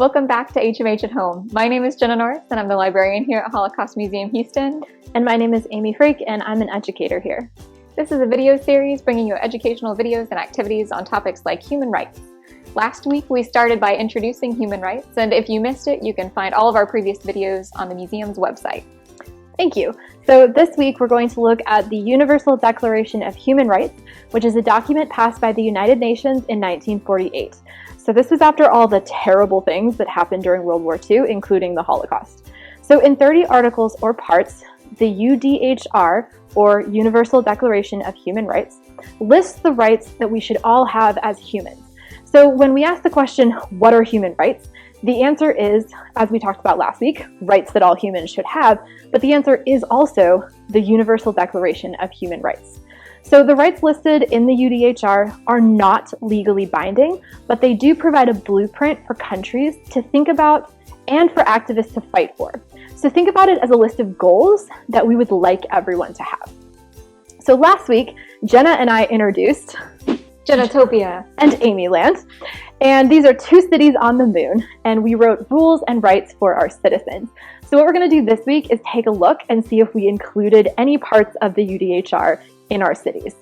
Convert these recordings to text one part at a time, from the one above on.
Welcome back to HMH at Home. My name is Jenna Norris, and I'm the librarian here at Holocaust Museum Houston. And my name is Amy Freak, and I'm an educator here. This is a video series bringing you educational videos and activities on topics like human rights. Last week, we started by introducing human rights, and if you missed it, you can find all of our previous videos on the museum's website. Thank you. So this week, we're going to look at the Universal Declaration of Human Rights, which is a document passed by the United Nations in 1948. So this was after all the terrible things that happened during World War II, including the Holocaust. So in 30 articles or parts, the UDHR, or Universal Declaration of Human Rights, lists the rights that we should all have as humans. So when we ask the question, what are human rights? The answer is, as we talked about last week, rights that all humans should have, but the answer is also the Universal Declaration of Human Rights. So the rights listed in the UDHR are not legally binding, but they do provide a blueprint for countries to think about and for activists to fight for. So think about it as a list of goals that we would like everyone to have. So last week, Jenna and I introduced Genotopia and Amyland, and these are two cities on the moon, and we wrote rules and rights for our citizens. So what we're going to do this week is take a look and see if we included any parts of the UDHR in our cities.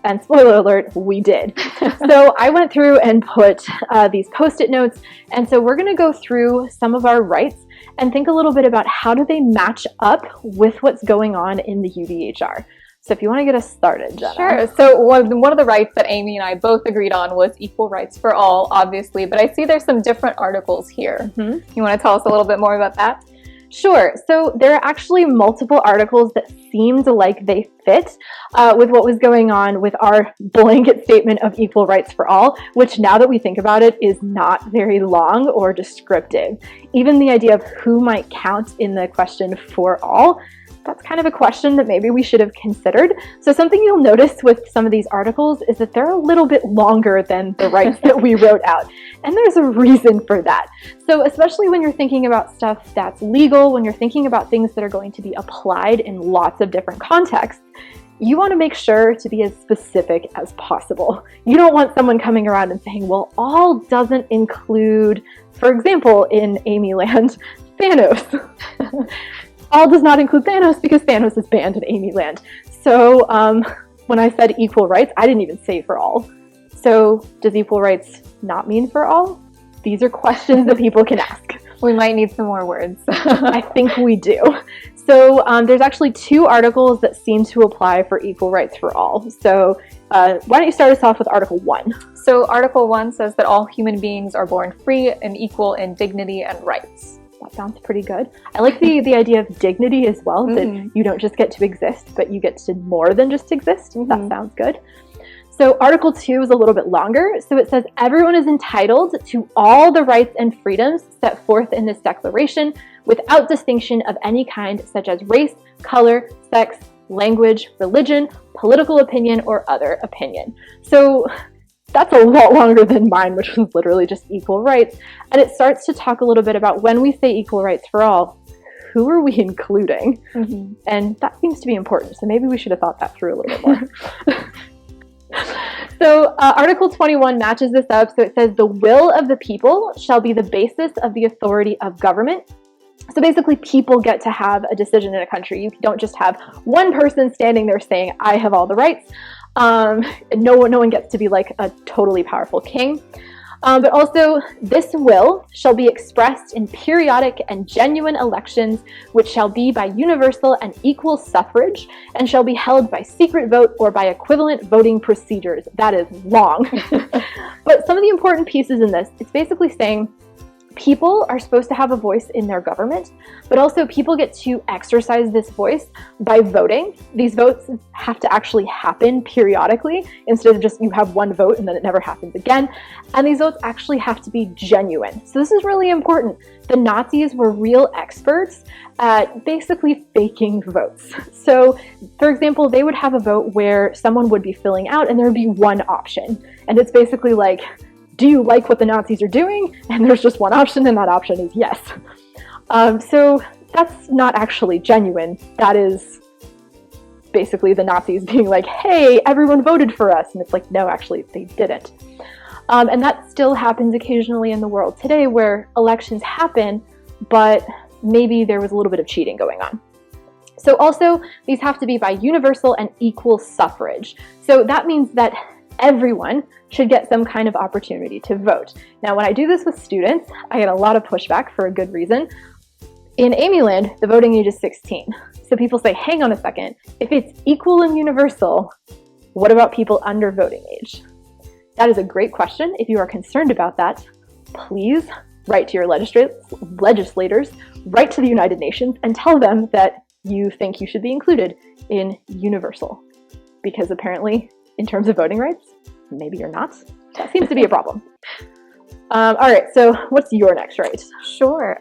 And spoiler alert, we did. So I went through and put these Postit notes, and so we're going to go through some of our rights and think a little bit about how do they match up with what's going on in the UDHR. So if you want to get us started, Jenna. Sure. So one of the rights that Amy and I both agreed on was equal rights for all, obviously, but I see there's some different articles here. Mm-hmm. You want to tell us a little bit more about that? Sure. So there are actually multiple articles that seemed like they fit with what was going on with our blanket statement of equal rights for all, which now that we think about it is not very long or descriptive. Even the idea of who might count in the question for all, that's kind of a question that maybe we should have considered. So something you'll notice with some of these articles is that they're a little bit longer than the rights that we wrote out. And there's a reason for that. So especially when you're thinking about stuff that's legal, when you're thinking about things that are going to be applied in lots of different contexts, you want to make sure to be as specific as possible. You don't want someone coming around and saying, well, all doesn't include, for example, in Amyland, Thanos. All does not include Thanos because Thanos is banned in Amyland. So when I said equal rights, I didn't even say for all. So does equal rights not mean for all? These are questions that people can ask. We might need some more words. I think we do. So there's actually two articles that seem to apply for equal rights for all. So why don't you start us off with Article 1? So Article 1 says that all human beings are born free and equal in dignity and rights. That sounds pretty good. I like the idea of dignity as well, that you don't just get to exist, but you get to more than just exist. That sounds good. So Article 2 is a little bit longer. So it says everyone is entitled to all the rights and freedoms set forth in this declaration without distinction of any kind, such as race, color, sex, language, religion, political opinion, or other opinion. So that's a lot longer than mine, which was literally just equal rights. And it starts to talk a little bit about when we say equal rights for all, who are we including? Mm-hmm. And that seems to be important. So maybe we should have thought that through a little bit more. So Article 21 matches this up. So it says the will of the people shall be the basis of the authority of government. So basically people get to have a decision in a country. You don't just have one person standing there saying, I have all the rights. No one gets to be like a totally powerful king. But also, this will shall be expressed in periodic and genuine elections, which shall be by universal and equal suffrage, and shall be held by secret vote or by equivalent voting procedures. That is long. But some of the important pieces in this, it's basically saying people are supposed to have a voice in their government, but also people get to exercise this voice by voting. These votes have to actually happen periodically instead of just you have one vote and then it never happens again. And these votes actually have to be genuine. So this is really important. The Nazis were real experts at basically faking votes. So for example, they would have a vote where someone would be filling out and there would be one option. And it's basically like, do you like what the Nazis are doing? And there's just one option, and that option is yes. So that's not actually genuine. That is basically the Nazis being like, hey, everyone voted for us. And it's like, no, actually, they didn't. And that still happens occasionally in the world today where elections happen, but maybe there was a little bit of cheating going on. So also, these have to be by universal and equal suffrage. So that means that everyone should get some kind of opportunity to vote. Now, when I do this with students, I get a lot of pushback for a good reason. In Amyland, the voting age is 16. So people say, hang on a second, if it's equal and universal, what about people under voting age? That is a great question. If you are concerned about that, please write to your legislators, write to the United Nations, and tell them that you think you should be included in universal. Because apparently, in terms of voting rights, maybe you're not. That seems to be a problem. All right, so what's your next right? Sure.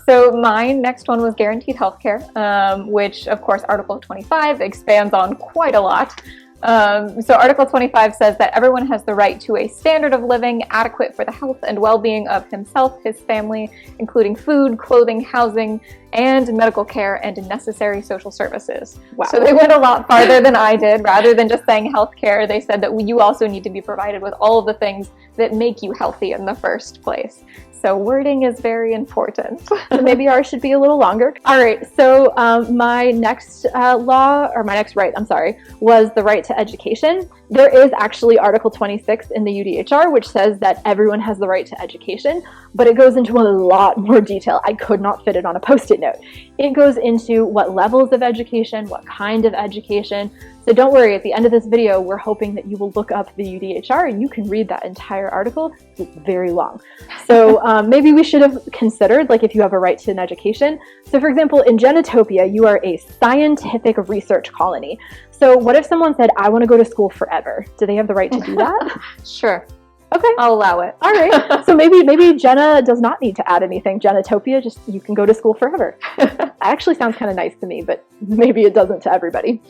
So my next one was guaranteed healthcare, which, of course, Article 25 expands on quite a lot. So Article 25 says that everyone has the right to a standard of living adequate for the health and well-being of himself, his family, including food, clothing, housing, and medical care and necessary social services. Wow. So they went a lot farther than I did. Rather than just saying healthcare, they said that you also need to be provided with all of the things that make you healthy in the first place. So wording is very important. So maybe ours should be a little longer. All right, so my next right, was the right to education. There is actually Article 26 in the UDHR, which says that everyone has the right to education, but it goes into a lot more detail. I could not fit it on a Post-it note. It goes into what levels of education, what kind of education. So don't worry, at the end of this video, we're hoping that you will look up the UDHR and you can read that entire article. It's very long. So maybe we should have considered, like, if you have a right to an education. So for example, in Genetopia, you are a scientific research colony. So what if someone said, I want to go to school forever? Do they have the right to do that? Sure. Okay. I'll allow it. All right. So maybe Jenna does not need to add anything. Genetopia, just you can go to school forever. That actually sounds kind of nice to me, but maybe it doesn't to everybody.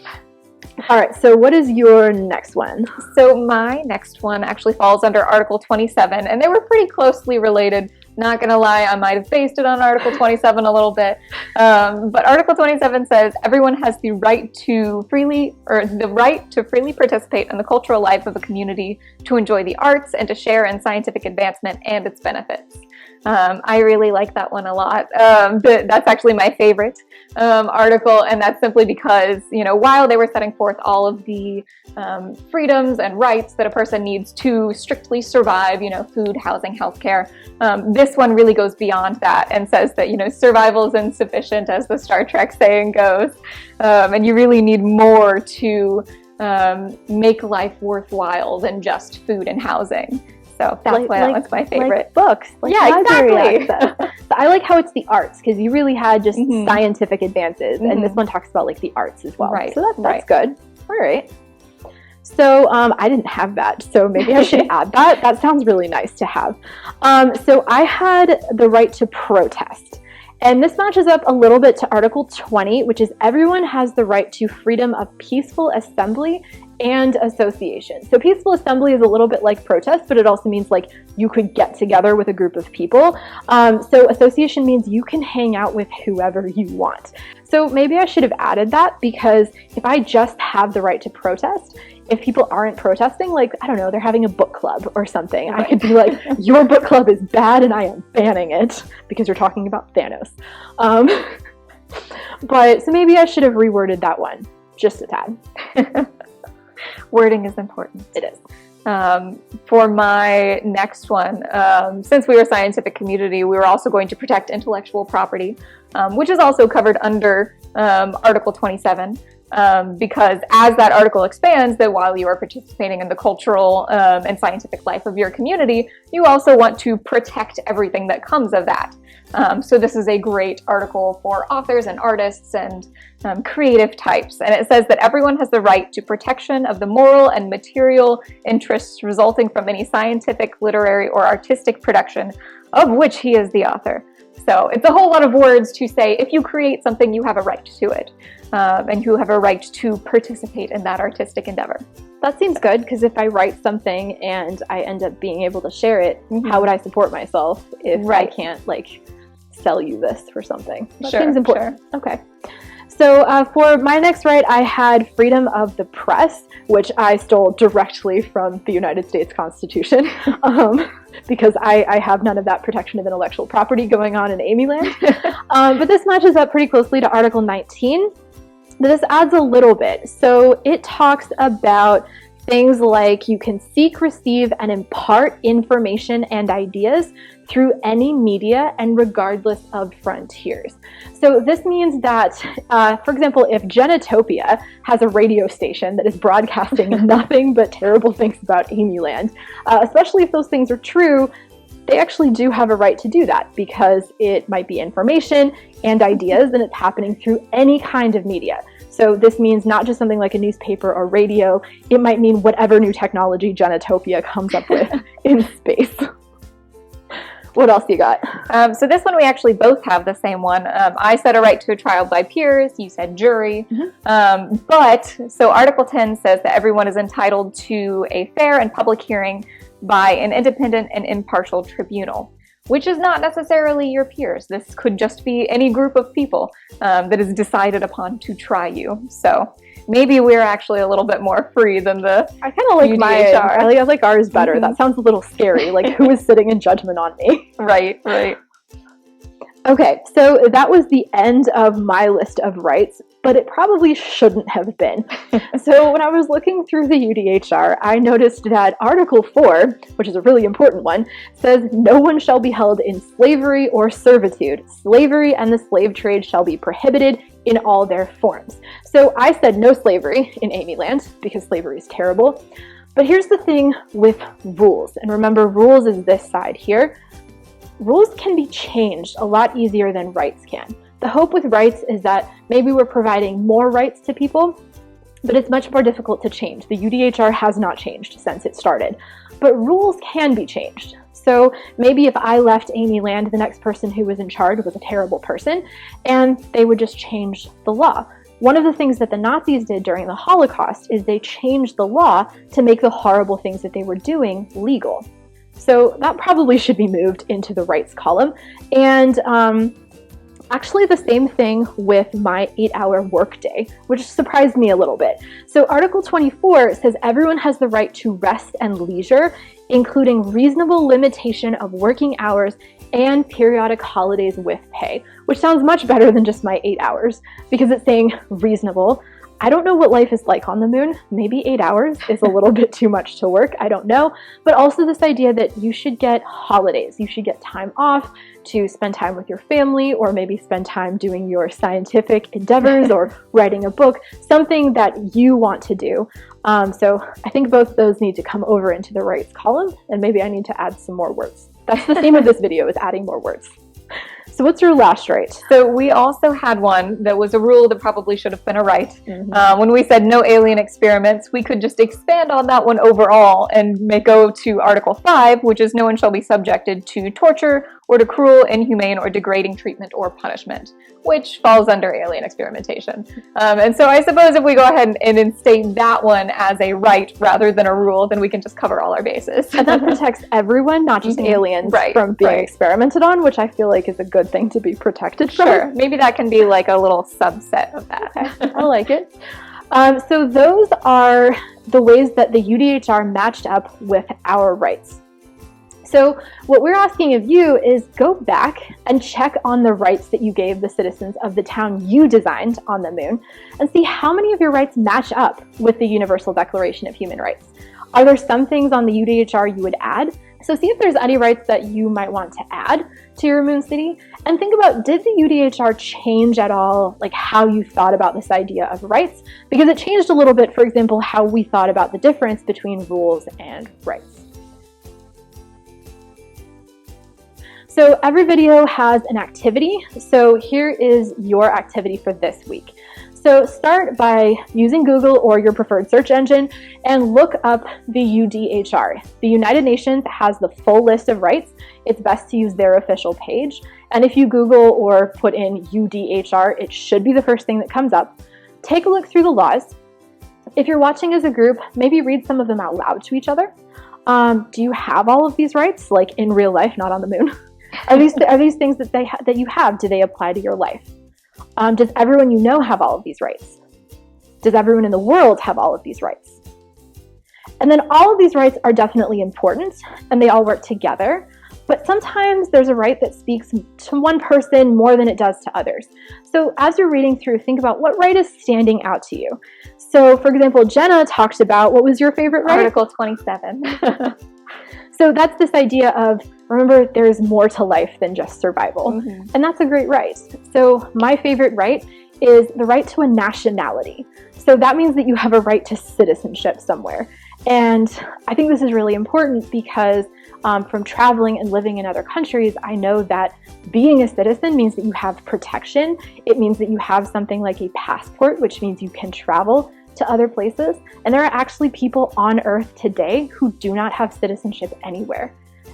All right, so what is your next one? So my next one actually falls under Article 27, and they were pretty closely related. Not gonna lie, I might have based it on Article 27 a little bit. But Article 27 says everyone has the right to freely participate in the cultural life of a community, to enjoy the arts, and to share in scientific advancement and its benefits. I really like that one a lot. That's actually my favorite article, and that's simply because, while they were setting forth all of the freedoms and rights that a person needs to strictly survive, food, housing, healthcare, this one really goes beyond that and says that, survival is insufficient, as the Star Trek saying goes, and you really need more to make life worthwhile than just food and housing. So that's why that one's my favorite. Like books. Like library access. So I like how it's the arts, because you really had just scientific advances, and this one talks about like the arts as well. Right. So that's good. All right. So I didn't have that, so maybe I should add that. That sounds really nice to have. So I had the right to protest. And this matches up a little bit to Article 20, which is everyone has the right to freedom of peaceful assembly and association. So peaceful assembly is a little bit like protest, but it also means like you could get together with a group of people. So association means you can hang out with whoever you want. So maybe I should have added that, because if I just have the right to protest, if people aren't protesting, like, I don't know, they're having a book club or something, I could be like, your book club is bad and I am banning it, because you're talking about Thanos. But so maybe I should have reworded that one just a tad. Wording is important. It is. For my next one, since we were a scientific community, we were also going to protect intellectual property, which is also covered under Article 27. Because as that article expands, that while you are participating in the cultural and scientific life of your community, you also want to protect everything that comes of that. So this is a great article for authors and artists and creative types. And it says that everyone has the right to protection of the moral and material interests resulting from any scientific, literary, or artistic production of which he is the author. So it's a whole lot of words to say, if you create something, you have a right to it. And you have a right to participate in that artistic endeavor. That seems good, because if I write something and I end up being able to share it, how would I support myself if I can't, like, sell you this for something? That seems important. Sure. Okay. So for my next right, I had freedom of the press, which I stole directly from the United States Constitution, because I have none of that protection of intellectual property going on in Amy Land. But this matches up pretty closely to Article 19, but this adds a little bit. So it talks about things like you can seek, receive, and impart information and ideas through any media and regardless of frontiers. So this means that, for example, if Genetopia has a radio station that is broadcasting nothing but terrible things about Amy Land, especially if those things are true, they actually do have a right to do that because it might be information and ideas, and it's happening through any kind of media. So this means not just something like a newspaper or radio, it might mean whatever new technology Genetopia comes up with in space. What else you got? So this one we actually both have the same one. I said a right to a trial by peers, you said jury. So Article 10 says that everyone is entitled to a fair and public hearing by an independent and impartial tribunal, which is not necessarily your peers. This could just be any group of people that is decided upon to try you. So maybe we're actually a little bit more free than the I kind of like UDHR. I like ours better. That sounds a little scary. Like, who is sitting in judgment on me? Right, right. Okay, so that was the end of my list of rights, but it probably shouldn't have been. So when I was looking through the UDHR, I noticed that Article 4, which is a really important one, says no one shall be held in slavery or servitude. Slavery and the slave trade shall be prohibited in all their forms. So I said no slavery in Amy Land because slavery is terrible. But here's the thing with rules, and remember, rules is this side here. Rules can be changed a lot easier than rights can. The hope with rights is that maybe we're providing more rights to people, but it's much more difficult to change. The UDHR has not changed since it started, but rules can be changed. So maybe if I left Amy Land, the next person who was in charge was a terrible person, and they would just change the law. One of the things that the Nazis did during the Holocaust is they changed the law to make the horrible things that they were doing legal. So that probably should be moved into the rights column. And actually the same thing with my 8-hour workday, which surprised me a little bit. So Article 24 says everyone has the right to rest and leisure, including reasonable limitation of working hours and periodic holidays with pay, which sounds much better than just my 8 hours because it's saying reasonable. I don't know what life is like on the moon. Maybe 8 hours is a little bit too much to work. I don't know. But also this idea that you should get holidays. You should get time off to spend time with your family, or maybe spend time doing your scientific endeavors or writing a book, something that you want to do. So I think both those need to come over into the rights column, and maybe I need to add some more words. That's the theme of this video, is adding more words. So what's your last right? So we also had one that was a rule that probably should have been a right. When we said no alien experiments, we could just expand on that one overall and go to Article 5, which is no one shall be subjected to torture or to cruel, inhumane, or degrading treatment or punishment, which falls under alien experimentation. And so I suppose if we go ahead and instate that one as a right rather than a rule, then we can just cover all our bases. And that protects everyone, not just aliens, from being experimented on, which I feel like is a good thing to be protected from. Sure, maybe that can be like a little subset of that. Okay. I like it. So those are the ways that the UDHR matched up with our rights. So what we're asking of you is go back and check on the rights that you gave the citizens of the town you designed on the moon and see how many of your rights match up with the Universal Declaration of Human Rights. Are there some things on the UDHR you would add? So see if there's any rights that you might want to add to your moon city, and think about, did the UDHR change at all, like how you thought about this idea of rights? Because it changed a little bit, for example, how we thought about the difference between rules and rights. So every video has an activity. So here is your activity for this week. So start by using Google or your preferred search engine and look up the UDHR. The United Nations has the full list of rights. It's best to use their official page. And if you Google or put in UDHR, it should be the first thing that comes up. Take a look through the laws. If you're watching as a group, maybe read some of them out loud to each other. Do you have all of these rights, like in real life, not on the moon? Are these things that you have? Do they apply to your life? Does everyone you know have all of these rights? Does everyone in the world have all of these rights? And then all of these rights are definitely important and they all work together, but sometimes there's a right that speaks to one person more than it does to others. So as you're reading through, think about what right is standing out to you. So for example, Jenna talked about, what was your favorite right? Article 27. So that's this idea of, remember, there's more to life than just survival. And that's a great right. So my favorite right is the right to a nationality. So that means that you have a right to citizenship somewhere. And I think this is really important because from traveling and living in other countries, I know that being a citizen means that you have protection. It means that you have something like a passport, which means you can travel to other places. And there are actually people on Earth today who do not have citizenship anywhere.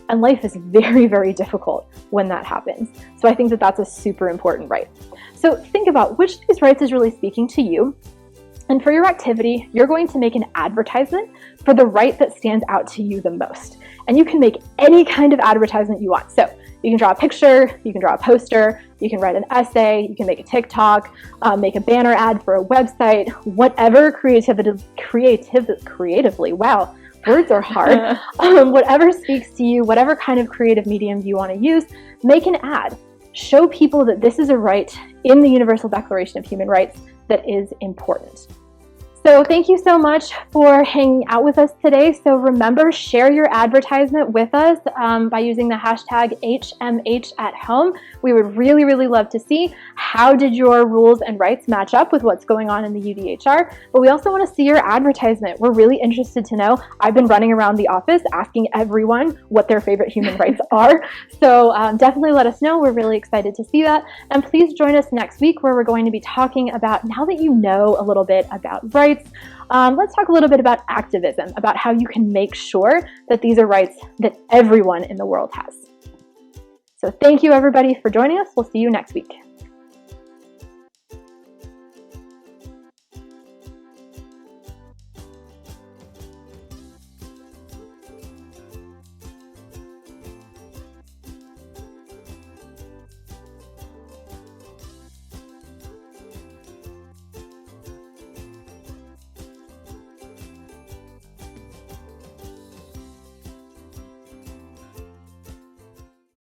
And life is very, very difficult when that happens. So I think that that's a super important right. So think about which of these rights is really speaking to you. And for your activity, you're going to make an advertisement for the right that stands out to you the most. And you can make any kind of advertisement you want. So you can draw a picture, you can draw a poster, you can write an essay, you can make a TikTok, make a banner ad for a website, whatever creatively, wow, words are hard. Whatever speaks to you, whatever kind of creative medium you want to use, make an ad. Show people that this is a right in the Universal Declaration of Human Rights that is important. So thank you so much for hanging out with us today. So remember, share your advertisement with us by using the hashtag HMH at home. We would really, really love to see how did your rules and rights match up with what's going on in the UDHR, but we also want to see your advertisement. We're really interested to know. I've been running around the office asking everyone what their favorite human rights are. So definitely let us know. We're really excited to see that. And please join us next week where we're going to be talking about, now that you know a little bit about rights, let's talk a little bit about activism, about how you can make sure that these are rights that everyone in the world has. So thank you everybody for joining us. We'll see you next week.